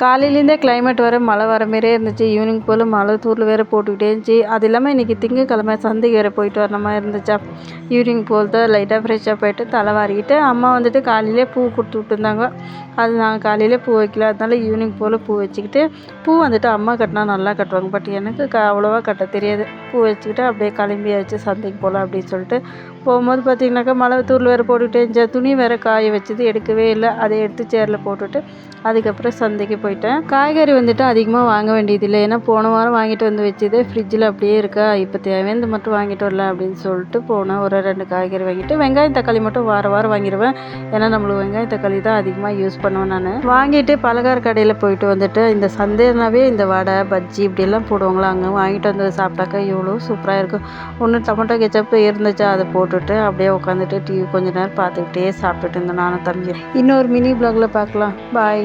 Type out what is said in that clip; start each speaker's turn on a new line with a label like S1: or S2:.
S1: காலையிலேருந்தே climate வேறு மழை வர மாரியே இருந்துச்சு. ஈவினிங் போல் மழை தூறல் வேறு போட்டுக்கிட்டே இருந்துச்சு. அது இல்லாமல் இன்றைக்கி திங்கக்கிழமை சந்தைக்கு வேறு போயிட்டு வர மாதிரி இருந்துச்சா. ஈவினிங் போல் தான் லைட்டாக ஃப்ரெஷ்ஷாக போயிட்டு தலை வாரிக்கிட்டு அம்மா வந்துட்டு காலையிலே பூ கொடுத்து விட்டுருந்தாங்க. அது நான் காலையிலே பூ வைக்கல, அதனால ஈவினிங் போல் பூ வச்சுக்கிட்டு, பூ வந்துட்டு அம்மா கட்டினா நல்லா கட்டுவாங்க. பட் எனக்கு அவ்வளோவா கட்ட தெரியாது. பூ வச்சுக்கிட்டு அப்படியே கிளம்பியாச்சு சந்தைக்கு போகலாம் அப்படின்னு சொல்லிட்டு போகும்போது பார்த்திங்கனாக்கா மழை தூறல் வேறு போட்டுகிட்டே இருந்துச்சு. துணி வேறு காய வச்சது எடுக்கவே இல்லை. அதை எடுத்து சேரில் போட்டுட்டு அதுக்கப்புறம் சந்தைக்கு போயிட்டேன். காய்கறி வந்துட்டு அதிகமாக வாங்க வேண்டியதில்லை. ஏன்னா போன வாரம் வாங்கிட்டு வந்து வச்சது ஃப்ரிட்ஜில் அப்படியே இருக்கா. இப்போ தேவையானது மட்டும் வாங்கிட்டு வரலாம் அப்படின்னு சொல்லிட்டு போனேன். ஒரு 2 காய்கறி வாங்கிட்டு வெங்காயம் தக்காளி மட்டும் வாரம் வாங்கிடுவேன். ஏன்னா நம்மளுக்கு வெங்காயம் தக்காளி தான் அதிகமாக யூஸ் பண்ணுவேன் நான். வாங்கிட்டு பலகார கடையில் போயிட்டு வந்துட்டு இந்த சந்தைனாவே இந்த வடை பஜ்ஜி இப்படியெல்லாம் போடுவாங்களா, அங்கே வாங்கிட்டு வந்து சாப்பிட்டாக்கா எவ்வளோ சூப்பராக இருக்கும். ஒன்று டொமேட்டோ கெச்சப் இருந்துச்சு, அதை போட்டுட்டு அப்படியே உட்காந்துட்டு டிவி கொஞ்ச நேரம் பார்த்துக்கிட்டே சாப்பிட்டுட்டு இருந்தேன் நானும் தம்பி. இன்னொரு மினி ப்ளாகில் பார்க்கலாம். பாய்.